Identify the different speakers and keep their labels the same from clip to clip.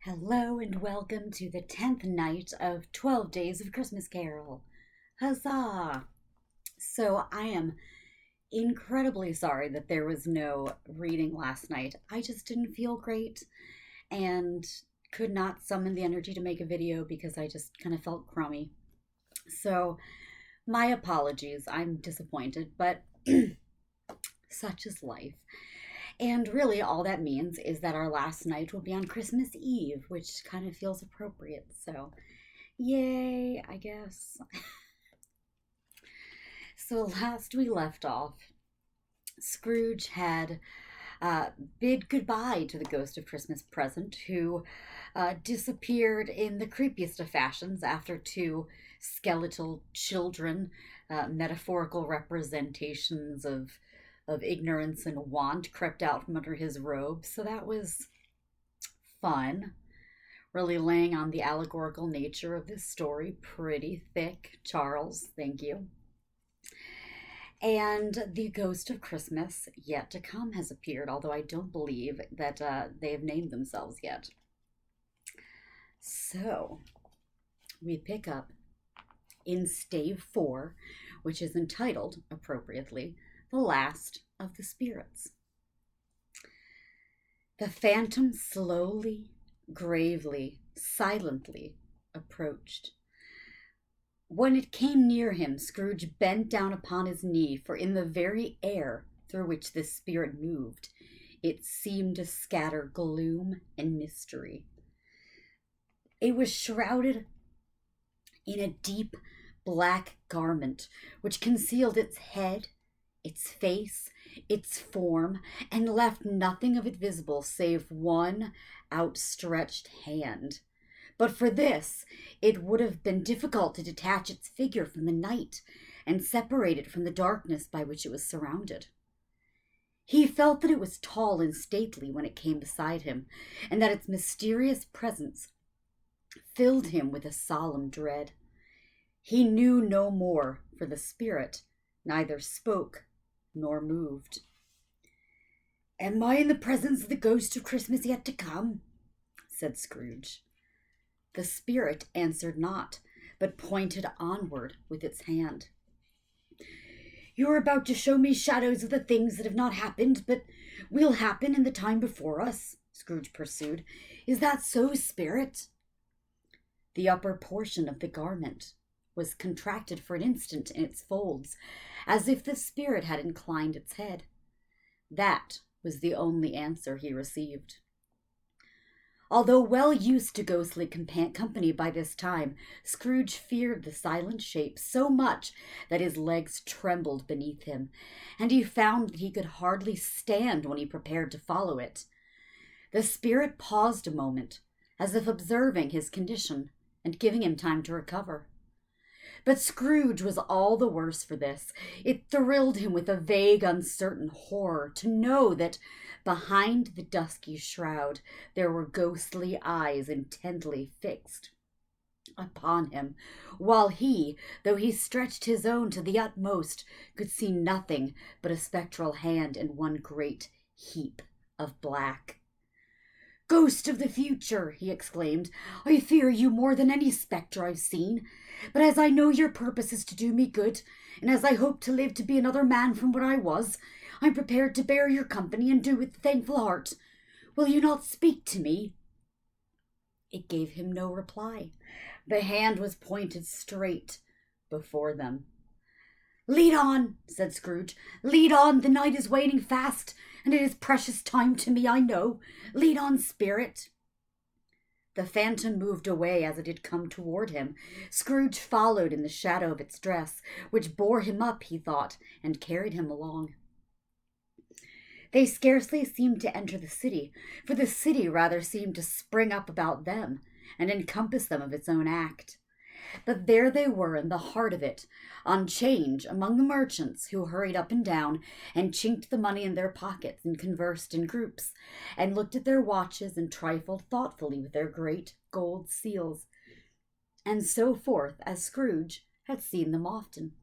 Speaker 1: Hello and welcome to the 10th night of 12 Days of Christmas Carol. Huzzah! So I am incredibly sorry that there was no reading last night. I just didn't feel great and could not summon the energy to make a video because I just kind of felt crummy. So my apologies. I'm disappointed, but such is life. And really, all that means is that our last night will be on Christmas Eve, which kind of feels appropriate. So, yay, I guess. So, last we left off, Scrooge had bid goodbye to the ghost of Christmas Present, who disappeared in the creepiest of fashions after two skeletal children, metaphorical representations of ignorance and want, crept out from under his robe. So that was fun. Really laying on the allegorical nature of this story. Pretty thick, Charles. Thank you. And the ghost of Christmas yet to come has appeared, although I don't believe that they have named themselves yet. So we pick up in stave 4, which is entitled, appropriately, The Last of the Spirits. The phantom slowly, gravely, silently approached. When it came near him, Scrooge bent down upon his knee, for in the very air through which this spirit moved, it seemed to scatter gloom and mystery. It was shrouded in a deep black garment which concealed its head, its face, its form, and left nothing of it visible save one outstretched hand. But for this, it would have been difficult to detach its figure from the night and separate it from the darkness by which it was surrounded. He felt that it was tall and stately when it came beside him, and that its mysterious presence filled him with a solemn dread. He knew no more, for the spirit neither spoke nor moved. "Am I in the presence of the ghost of Christmas yet to come?" said Scrooge. The spirit answered not, but pointed onward with its hand. "You are about to show me shadows of the things that have not happened, but will happen in the time before us," Scrooge pursued. "Is that so, spirit?" The upper portion of the garment was contracted for an instant in its folds, as if the spirit had inclined its head. That was the only answer he received. Although well used to ghostly company by this time, Scrooge feared the silent shape so much that his legs trembled beneath him, and he found that he could hardly stand when he prepared to follow it. The spirit paused a moment, as if observing his condition and giving him time to recover. But Scrooge was all the worse for this. It thrilled him with a vague, uncertain horror to know that behind the dusky shroud there were ghostly eyes intently fixed upon him, while he, though he stretched his own to the utmost, could see nothing but a spectral hand in one great heap of black. "Ghost of the future," he exclaimed, "I fear you more than any spectre I've seen. But as I know your purpose is to do me good, and as I hope to live to be another man from what I was, I'm prepared to bear your company and do with thankful heart. Will you not speak to me?" It gave him no reply. The hand was pointed straight before them. "Lead on," said Scrooge. "Lead on. The night is waning fast, and it is precious time to me, I know. Lead on, spirit." The phantom moved away as it had come toward him. Scrooge followed in the shadow of its dress, which bore him up, he thought, and carried him along. They scarcely seemed to enter the city, for the city rather seemed to spring up about them and encompass them of its own act. But there they were in the heart of it, on 'change among the merchants, who hurried up and down and chinked the money in their pockets and conversed in groups, and looked at their watches and trifled thoughtfully with their great gold seals, and so forth, as Scrooge had seen them often.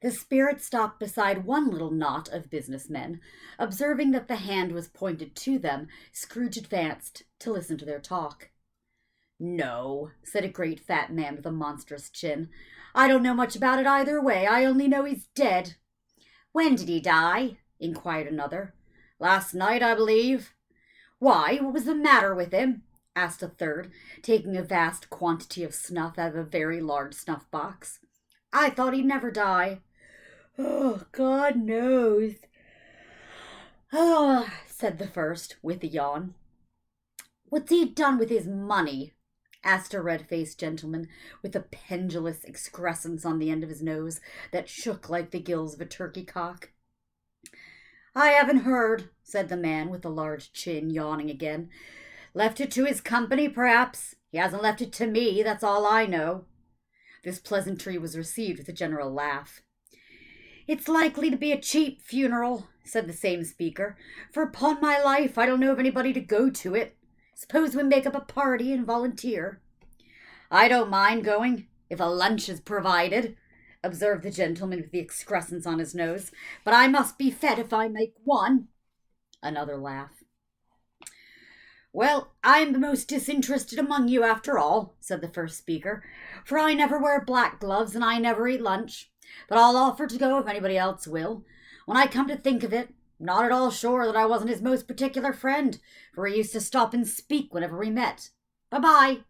Speaker 1: The spirit stopped beside one little knot of businessmen. Observing that the hand was pointed to them, Scrooge advanced to listen to their talk. "No," said a great fat man with a monstrous chin. "I don't know much about it either way. I only know he's dead." "When did he die?" inquired another. "Last night, I believe." "Why, what was the matter with him?" asked a third, taking a vast quantity of snuff out of a very large snuff box. "I thought he'd never die." "Oh, God knows." "Oh," said the first, with a yawn. "What's he done with his money?" asked a red-faced gentleman with a pendulous excrescence on the end of his nose that shook like the gills of a turkey cock. "I haven't heard," said the man with the large chin, yawning again. "Left it to his company, perhaps. He hasn't left it to me, that's all I know." This pleasantry was received with a general laugh. "It's likely to be a cheap funeral," said the same speaker, "for upon my life I don't know of anybody to go to it. Suppose we make up a party and volunteer." "I don't mind going, if a lunch is provided," observed the gentleman with the excrescence on his nose. "But I must be fed if I make one." Another laugh. "Well, I'm the most disinterested among you after all," said the first speaker, "for I never wear black gloves and I never eat lunch. But I'll offer to go if anybody else will. When I come to think of it, I'm not at all sure that I wasn't his most particular friend, for he used to stop and speak whenever we met. Bye-bye."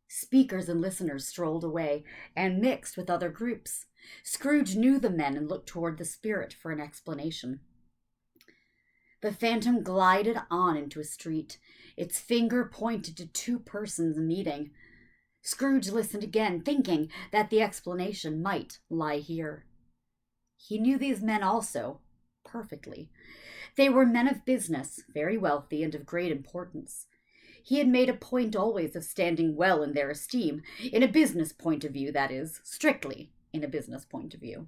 Speaker 1: Speakers and listeners strolled away and mixed with other groups. Scrooge knew the men and looked toward the spirit for an explanation. The phantom glided on into a street. Its finger pointed to two persons meeting. Scrooge listened again, thinking that the explanation might lie here. He knew these men also, perfectly. They were men of business, very wealthy and of great importance. He had made a point always of standing well in their esteem, in a business point of view, that is, strictly in a business point of view.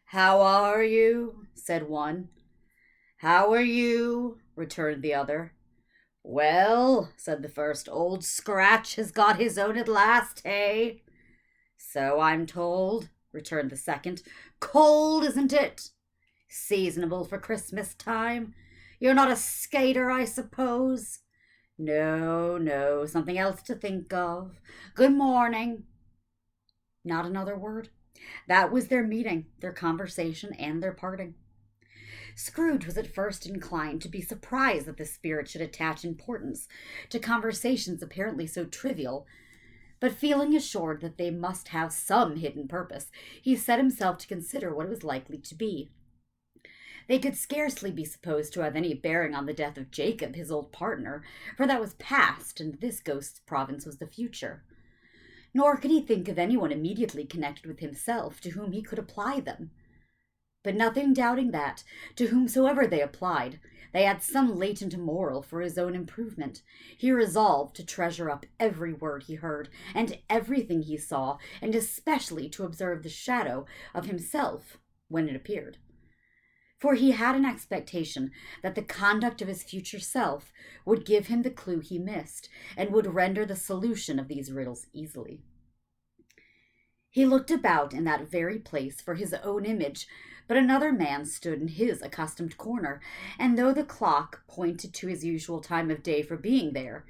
Speaker 1: "How are you?" said one. "How are you?" returned the other. "Well," said the first, "Old Scratch has got his own at last, hey?" "So I'm told," returned the second. "Cold, isn't it?" "Seasonable for Christmas time. You're not a skater, I suppose?" No, something else to think of. Good morning." Not another word. That was their meeting, their conversation, and their parting. Scrooge was at first inclined to be surprised that the spirit should attach importance to conversations apparently so trivial, but feeling assured that they must have some hidden purpose, he set himself to consider what it was likely to be. They could scarcely be supposed to have any bearing on the death of Jacob, his old partner, for that was past, and this ghost's province was the future. Nor could he think of anyone immediately connected with himself to whom he could apply them. But nothing doubting that, to whomsoever they applied, they had some latent moral for his own improvement, he resolved to treasure up every word he heard, and everything he saw, and especially to observe the shadow of himself when it appeared. For he had an expectation that the conduct of his future self would give him the clue he missed, and would render the solution of these riddles easily. He looked about in that very place for his own image, but another man stood in his accustomed corner, and though the clock pointed to his usual time of day for being there,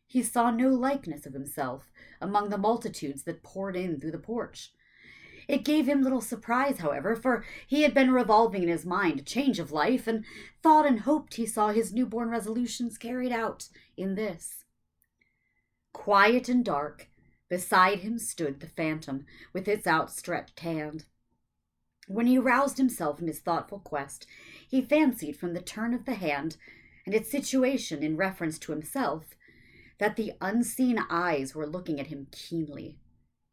Speaker 1: he saw no likeness of himself among the multitudes that poured in through the porch. It gave him little surprise, however, for he had been revolving in his mind a change of life, and thought and hoped he saw his newborn resolutions carried out in this. Quiet and dark, beside him stood the phantom with its outstretched hand. When he roused himself from his thoughtful quest, he fancied from the turn of the hand and its situation in reference to himself that the unseen eyes were looking at him keenly.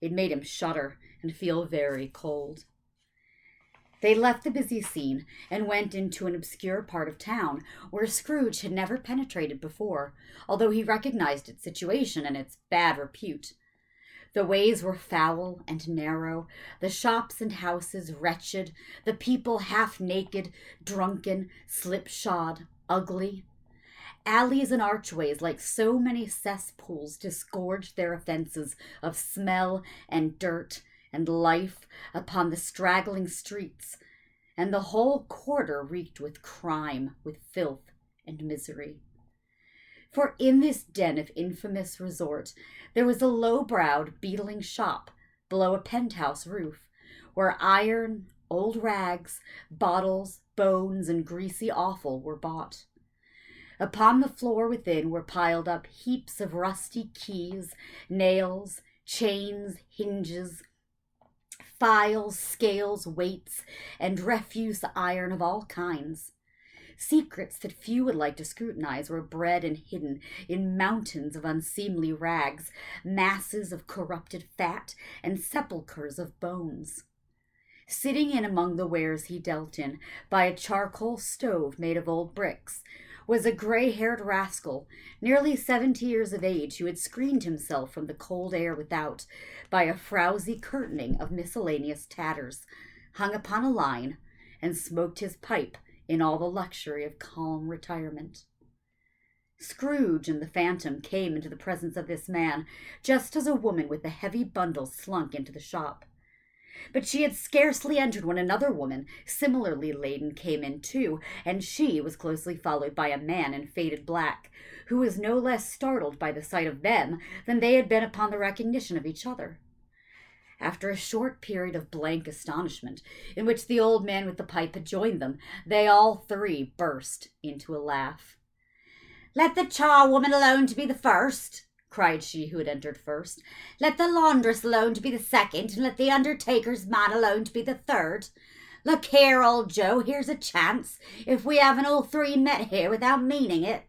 Speaker 1: It made him shudder and feel very cold. They left the busy scene and went into an obscure part of town where Scrooge had never penetrated before, although he recognized its situation and its bad repute. The ways were foul and narrow, the shops and houses wretched, the people half-naked, drunken, slipshod, ugly. Alleys and archways, like so many cesspools, disgorged their offenses of smell and dirt and life upon the straggling streets, and the whole quarter reeked with crime, with filth and misery. For in this den of infamous resort there was a low-browed, beetling shop below a penthouse roof, where iron, old rags, bottles, bones, and greasy offal were bought. Upon the floor within were piled up heaps of rusty keys, nails, chains, hinges, files, scales, weights, and refuse iron of all kinds. Secrets that few would like to scrutinize were bred and hidden in mountains of unseemly rags, masses of corrupted fat, and sepulchres of bones. Sitting in among the wares he dealt in, by a charcoal stove made of old bricks, was a gray-haired rascal, nearly 70 years of age, who had screened himself from the cold air without by a frowsy curtaining of miscellaneous tatters, hung upon a line, and smoked his pipe in all the luxury of calm retirement. Scrooge and the phantom came into the presence of this man just as a woman with a heavy bundle slunk into the shop. But she had scarcely entered when another woman, similarly laden, came in too, and she was closely followed by a man in faded black, who was no less startled by the sight of them than they had been upon the recognition of each other. After a short period of blank astonishment, in which the old man with the pipe had joined them, they all three burst into a laugh. "Let the charwoman alone to be the first," cried she who had entered first. "Let the laundress alone to be the second, and let the undertaker's man alone to be the third. Look here, old Joe, here's a chance, if we haven't all three met here without meaning it."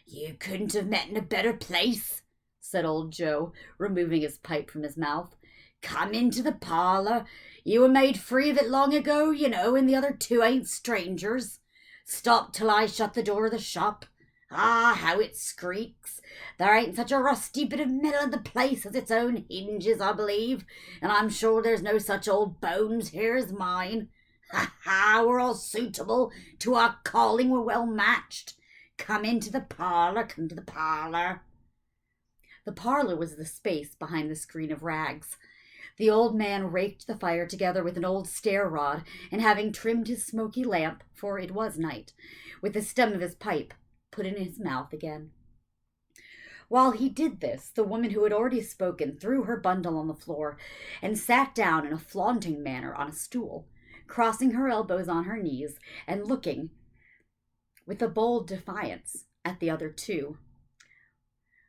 Speaker 1: "You couldn't have met in a better place," said old Joe, removing his pipe from his mouth. "Come into the parlour. You were made free of it long ago, you know, and the other two ain't strangers. Stop till I shut the door of the shop. Ah, how it squeaks! There ain't such a rusty bit of metal in the place as its own hinges, I believe, and I'm sure there's no such old bones here as mine. Ha ha! We're all suitable to our calling. We're well matched. Come into the parlour. Come to the parlour." The parlour was the space behind the screen of rags. The old man raked the fire together with an old stair-rod, and having trimmed his smoky lamp, for it was night, with the stem of his pipe, put it in his mouth again. While he did this, the woman who had already spoken threw her bundle on the floor and sat down in a flaunting manner on a stool, crossing her elbows on her knees and looking with a bold defiance at the other two.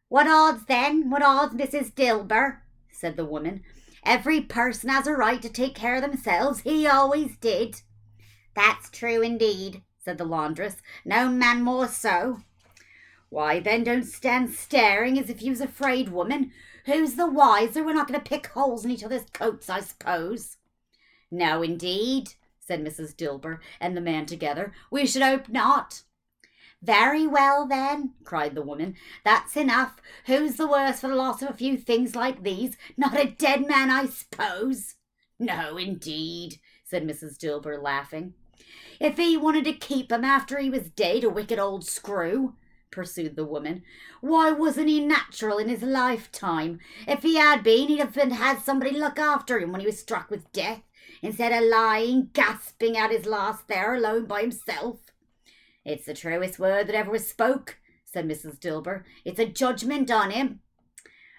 Speaker 1: "What odds, then? What odds, Mrs. Dilber?" said the woman. "Every person has a right to take care of themselves. He always did." "That's true indeed," said the laundress. "No man more so." "Why, then, don't stand staring as if you was afraid, woman. Who's the wiser? We're not going to pick holes in each other's coats, I suppose." "No, indeed," said Mrs. Dilber and the man together. "We should hope not." "Very well, then," cried the woman. "That's enough. Who's the worse for the loss of a few things like these? Not a dead man, I suppose." "No, indeed," said Mrs. Dilber, laughing. "If he wanted to keep him after he was dead, a wicked old screw," pursued the woman, "why wasn't he natural in his lifetime? If he had been, he'd have had somebody look after him when he was struck with death, instead of lying, gasping out his last there alone by himself." "It's the truest word that ever was spoke," said Mrs. Dilber. "It's a judgment on him."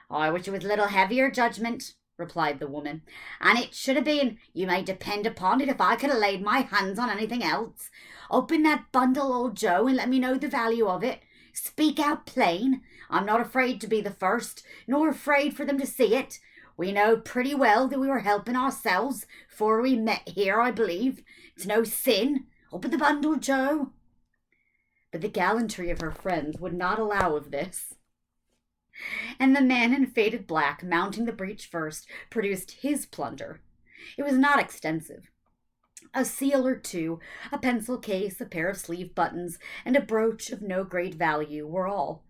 Speaker 1: "I wish it was a little heavier judgment," replied the woman. "And it should have been, you may depend upon it, if I could have laid my hands on anything else. Open that bundle, old Joe, and let me know the value of it. Speak out plain. I'm not afraid to be the first, nor afraid for them to see it. We know pretty well that we were helping ourselves before we met here, I believe. It's no sin. Open the bundle, Joe." But the gallantry of her friends would not allow of this, and the man in faded black, mounting the breach first, produced his plunder. It was not extensive. A seal or two, a pencil case, a pair of sleeve buttons, and a brooch of no great value were all.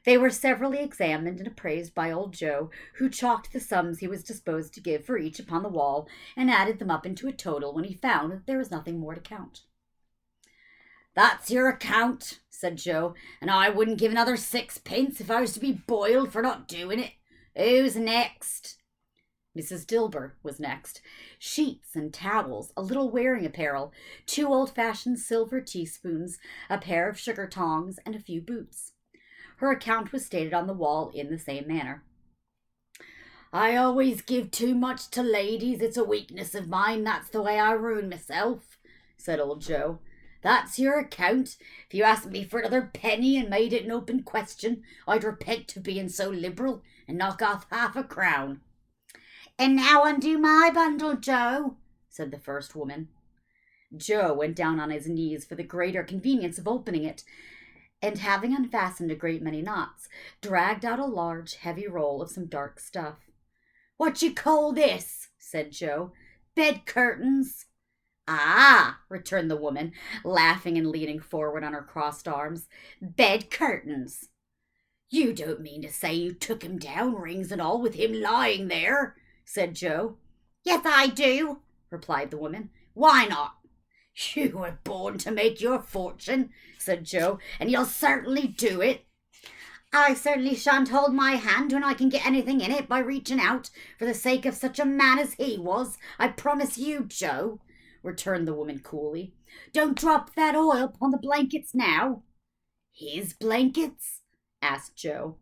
Speaker 1: They were severally examined and appraised by old Joe, who chalked the sums he was disposed to give for each upon the wall, and added them up into a total when he found that there was nothing more to count. "That's your account," said Joe, "and I wouldn't give another 6 pence if I was to be boiled for not doing it. Who's next?" Mrs. Dilber was next. Sheets and towels, a little wearing apparel, 2 old-fashioned silver teaspoons, a pair of sugar tongs, and a few boots. Her account was stated on the wall in the same manner. "I always give too much to ladies. It's a weakness of mine. That's the way I ruin myself," said old Joe. "That's your account. If you asked me for another penny and made it an open question, I'd repent of being so liberal and knock off half a crown." "And now undo my bundle, Joe," said the first woman. Joe went down on his knees for the greater convenience of opening it, and having unfastened a great many knots, dragged out a large, heavy roll of some dark stuff. "What you call this?" said Joe. "Bed curtains." "Ah," returned the woman, laughing and leaning forward on her crossed arms. "Bed curtains. You don't mean to say you took him down, rings and all, with him lying there?" said Joe. "Yes, I do," replied the woman. "Why not?" "You were born to make your fortune," said Joe, "and you'll certainly do it." "I certainly shan't hold my hand when I can get anything in it by reaching out for the sake of such a man as he was, I promise you, Joe," returned the woman coolly. "Don't drop that oil upon the blankets now." "His blankets?" asked Joe.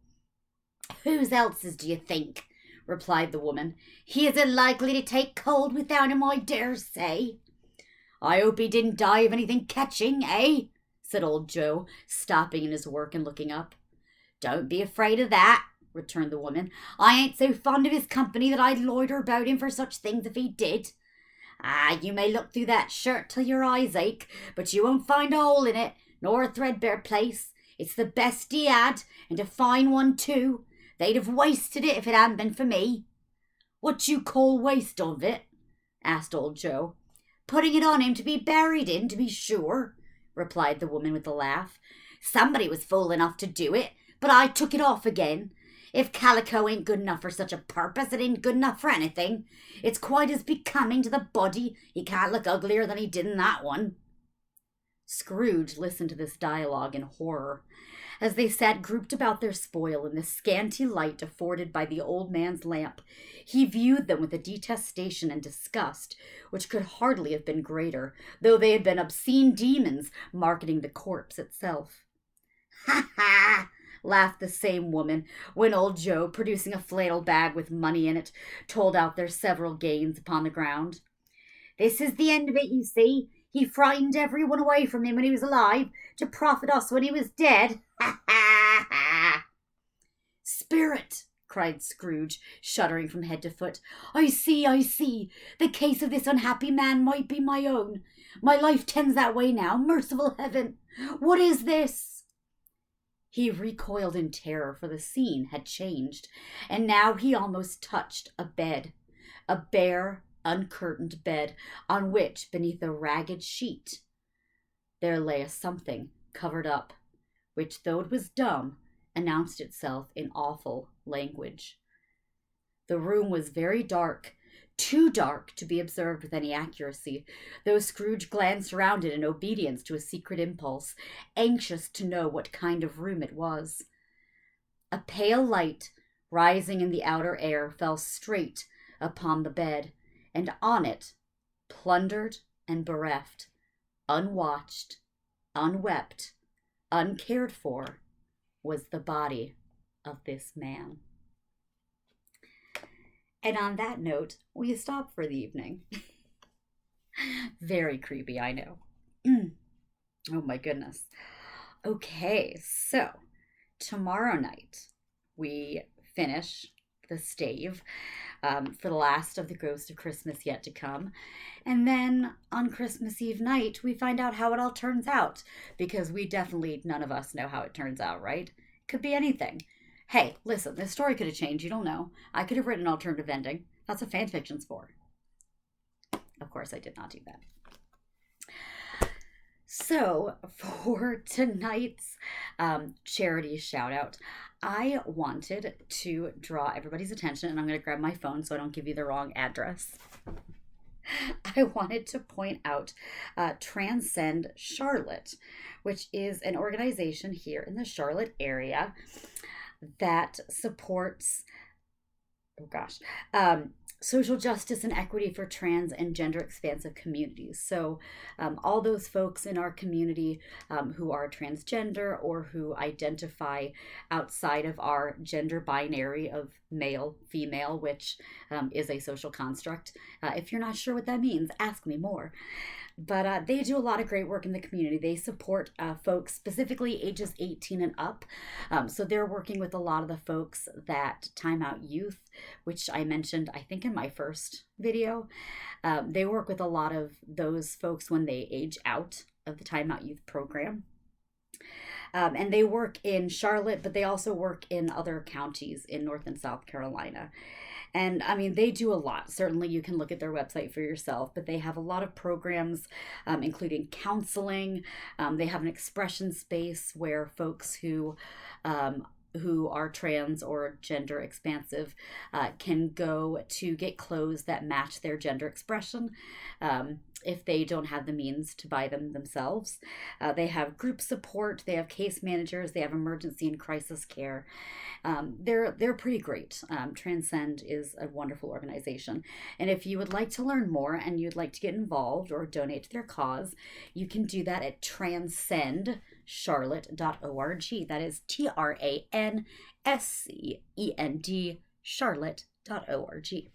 Speaker 1: "Whose else's, do you think?" replied the woman. "He isn't likely to take cold without him, I dare say." "I hope he didn't die of anything catching, eh?" said old Joe, stopping in his work and looking up. "Don't be afraid of that," returned the woman. "I ain't so fond of his company that I'd loiter about him for such things if he did. Ah, you may look through that shirt till your eyes ache, but you won't find a hole in it, nor a threadbare place. It's the best he had, and a fine one too. They'd have wasted it if it hadn't been for me." "What you call waste of it?" asked old Joe. "Putting it on him to be buried in, to be sure," replied the woman with a laugh. "Somebody was fool enough to do it, but I took it off again. If calico ain't good enough for such a purpose, it ain't good enough for anything. It's quite as becoming to the body. He can't look uglier than he did in that one." Scrooge listened to this dialogue in horror. As they sat grouped about their spoil in the scanty light afforded by the old man's lamp, he viewed them with a detestation and disgust which could hardly have been greater, though they had been obscene demons marketing the corpse itself. "Ha ha!" laughed the same woman, when old Joe, producing a flannel bag with money in it, told out their several gains upon the ground. "This is the end of it, you see. He frightened everyone away from him when he was alive, to profit us when he was dead. Ha ha ha!" "Spirit!" cried Scrooge, shuddering from head to foot. I see. The case of this unhappy man might be my own. My life tends that way now. Merciful heaven! What is this?" He recoiled in terror, for the scene had changed, and now he almost touched a bed, a bare, uncurtained bed, on which, beneath a ragged sheet, there lay a something covered up, which, though it was dumb, announced itself in awful language. The room was very dark, too dark to be observed with any accuracy, though Scrooge glanced round it in obedience to a secret impulse, anxious to know what kind of room it was. A pale light, rising in the outer air, fell straight upon the bed, and on it, plundered and bereft, unwatched, unwept, uncared for, was the body of this man. And on that note, we stop for the evening. Very creepy, I know. Oh my goodness. Okay, so tomorrow night we finish the stave for the last of the Ghost of Christmas Yet to Come. And then on Christmas Eve night, we find out how it all turns out, because we definitely, none of us know how it turns out, right? Could be anything. Hey, listen, this story could have changed. You don't know. I could have written an alternative ending. That's what fan fiction's for. Of course, I did not do that. So, for tonight's charity shout out, I wanted to draw everybody's attention, and I'm going to grab my phone so I don't give you the wrong address. I wanted to point out Transcend Charlotte, which is an organization here in the Charlotte area that supports social justice and equity for trans and gender expansive communities. So, all those folks in our community who are transgender or who identify outside of our gender binary of male, female, which is a social construct. If you're not sure what that means, ask me more. But they do a lot of great work in the community. They support folks, specifically ages 18 and up. So they're working with a lot of the folks that Time Out Youth, which I mentioned, I think, in my first video. They work with a lot of those folks when they age out of the Time Out Youth program. And they work in Charlotte, but they also work in other counties in North and South Carolina. And I mean, they do a lot. Certainly, you can look at their website for yourself, but they have a lot of programs, including counseling. They have an expression space where folks who are trans or gender expansive can go to get clothes that match their gender expression if they don't have the means to buy them themselves. They have group support, they have case managers, they have emergency and crisis care. They're pretty great. Transcend is a wonderful organization. And if you would like to learn more and you'd like to get involved or donate to their cause, you can do that at transcendcharlotte.org. That is TRANSCEND Charlotte.org.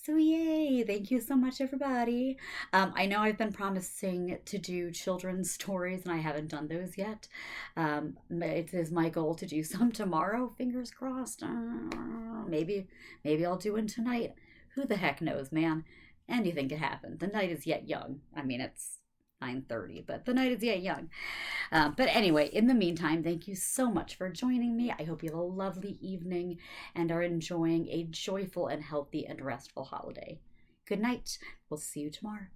Speaker 1: So yay, thank you so much, everybody. I know I've been promising to do children's stories and I haven't done those yet. It is my goal to do some tomorrow, fingers crossed. Maybe I'll do one tonight. Who the heck knows, man? Anything could happen. The night is yet young. I mean, it's 9:30, but the night is yet young. But anyway, in the meantime, thank you so much for joining me. I hope you have a lovely evening and are enjoying a joyful and healthy and restful holiday. Good night. We'll see you tomorrow.